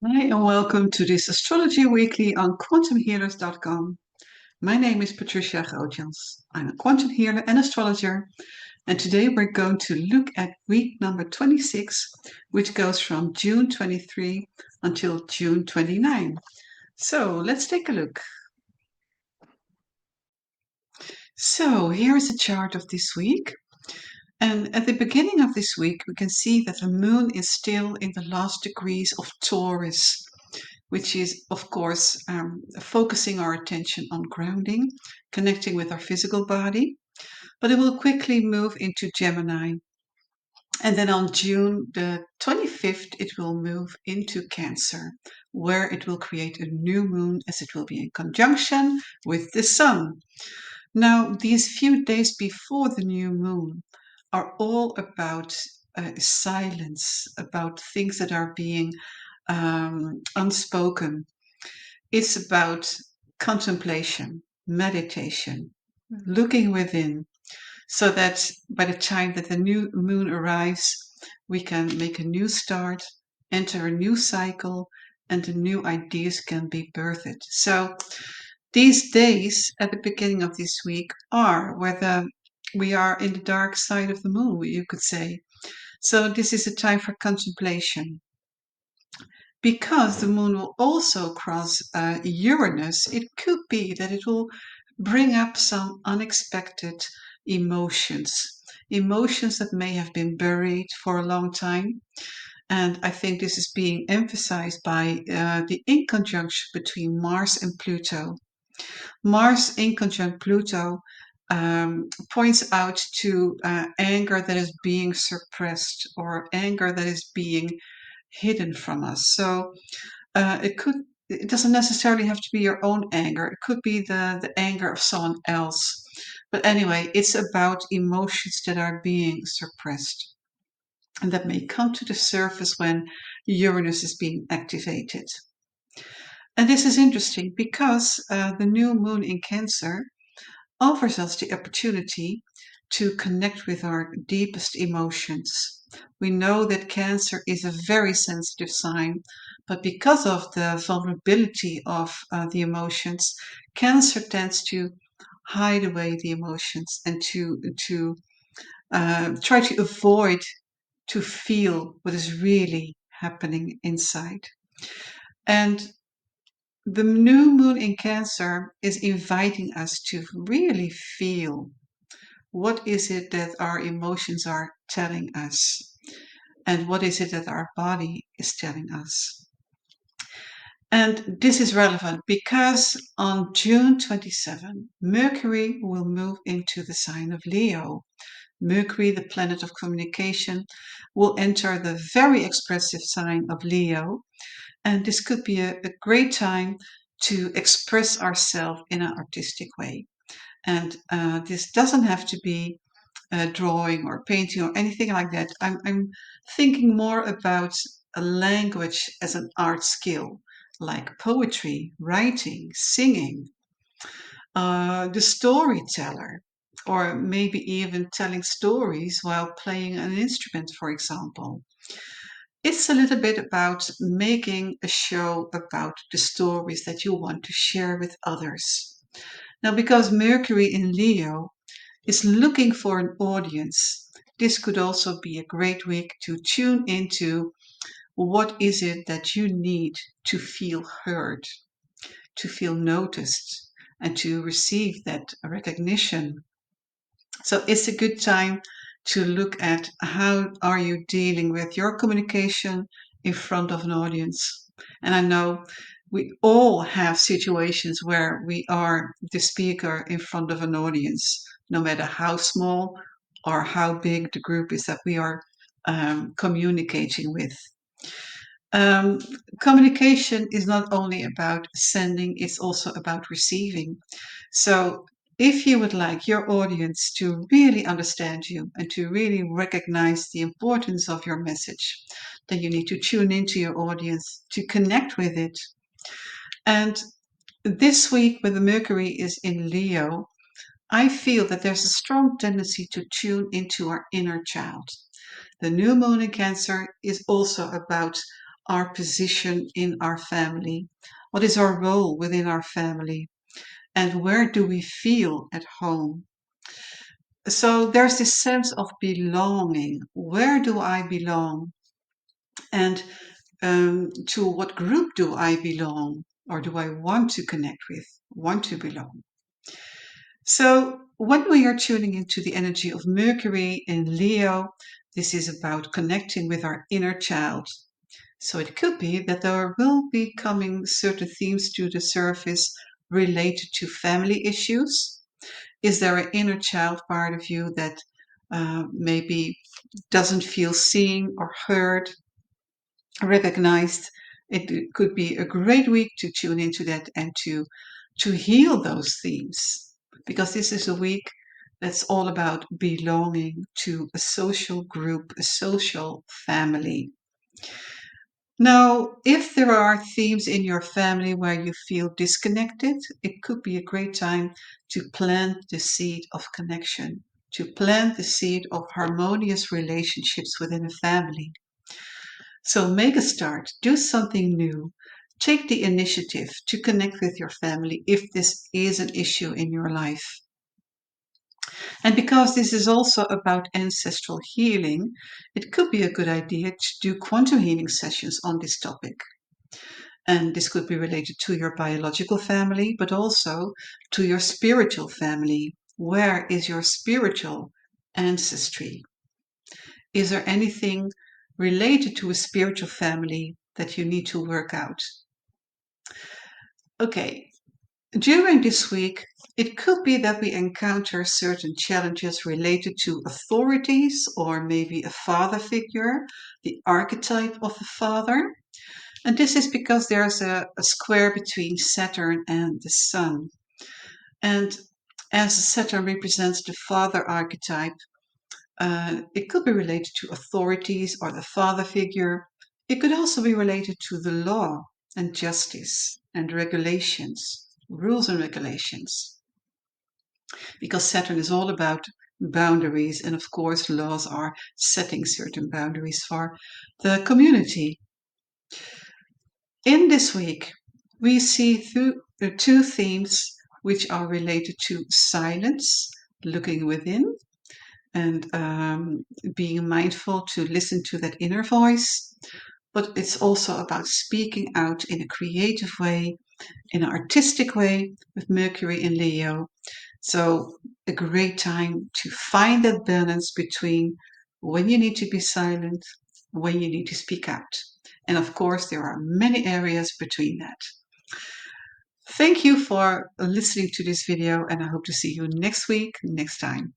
Hi, and welcome to this Astrology Weekly on quantumhealers.com. My name is Patricia Grootjans. I'm a quantum healer and astrologer, and today we're going to look at week number 26, which goes from June 23 until June 29. So let's take a look. So here is a chart of this week. And at the beginning of this week, we can see that the moon is still in the last degrees of Taurus, which is, of course, focusing our attention on grounding, connecting with our physical body. But it will quickly move into Gemini. And then on June the 25th, it will move into Cancer, where it will create a new moon as it will be in conjunction with the sun. Now, these few days before the new moon are all about silence, about things that are being unspoken. It's about contemplation, meditation, looking within, so that by the time that the new moon arrives, we can make a new start, enter a new cycle, and the new ideas can be birthed. So these days at the beginning of this week are where we are in the dark side of the moon, you could say. So this is a time for contemplation. Because the moon will also cross Uranus, it could be that it will bring up some unexpected emotions, emotions that may have been buried for a long time. And I think this is being emphasized by the inconjunction between Mars and Pluto. Mars inconjunct Pluto points out to anger that is being suppressed or anger that is being hidden from us. So it doesn't necessarily have to be your own anger. It could be the anger of someone else. But anyway, it's about emotions that are being suppressed and that may come to the surface when Uranus is being activated. And this is interesting because the new moon in Cancer offers us the opportunity to connect with our deepest emotions. We know that Cancer is a very sensitive sign, but because of the vulnerability of the emotions, Cancer tends to hide away the emotions and to try to avoid to feel what is really happening inside. And the new moon in Cancer is inviting us to really feel what is it that our emotions are telling us, and what is it that our body is telling us. And this is relevant because on June 27, Mercury will move into the sign of Leo. Mercury, the planet of communication, will enter the very expressive sign of Leo. And this could be a great time to express ourselves in an artistic way. And this doesn't have to be drawing or painting or anything like that. I'm thinking more about a language as an art skill, like poetry, writing, singing, the storyteller, or maybe even telling stories while playing an instrument, for example. It's a little bit about making a show about the stories that you want to share with others. Now, because Mercury in Leo is looking for an audience, this could also be a great week to tune into what is it that you need to feel heard, to feel noticed, and to receive that recognition. So it's a good time to look at how are you dealing with your communication in front of an audience. And I know we all have situations where we are the speaker in front of an audience, no matter how small or how big the group is that we are communicating with. Um, Communication is not only about sending, it's also about receiving. So, if you would like your audience to really understand you and to really recognize the importance of your message, then you need to tune into your audience to connect with it. And this week, when the Mercury is in Leo, I feel that there's a strong tendency to tune into our inner child. The new moon in Cancer is also about our position in our family? What is our role within our family? And where do we feel at home? So there's this sense of belonging. Where do I belong? And to what group do I belong? Or do I want to connect with, want to belong? So when we are tuning into the energy of Mercury in Leo, this is about connecting with our inner child. So it could be that there will be coming certain themes to the surface related to family issues. Is there an inner child part of you that maybe doesn't feel seen or heard, recognized? It could be a great week to tune into that and to heal those themes, because this is a week that's all about belonging to a social group, a social family. Now, if there are themes in your family where you feel disconnected, it could be a great time to plant the seed of connection, to plant the seed of harmonious relationships within a family. So make a start, do something new, take the initiative to connect with your family if this is an issue in your life. And because this is also about ancestral healing, it could be a good idea to do quantum healing sessions on this topic. And this could be related to your biological family, but also to your spiritual family. Where is your spiritual ancestry? Is there anything related to a spiritual family that you need to work out? Okay, during this week, it could be that we encounter certain challenges related to authorities or maybe a father figure, the archetype of a father. And this is because there's a square between Saturn and the Sun. And as Saturn represents the father archetype, it could be related to authorities or the father figure. It could also be related to the law and justice and regulations, rules and regulations, because Saturn is all about boundaries. And of course, laws are setting certain boundaries for the community. In this week, we see two themes which are related to silence, looking within, and being mindful to listen to that inner voice. But it's also about speaking out in a creative way, in an artistic way, with Mercury in Leo. So, a great time to find that balance between when you need to be silent, when you need to speak out. And of course, there are many areas between that. Thank you for listening to this video, and I hope to see you next week, next time.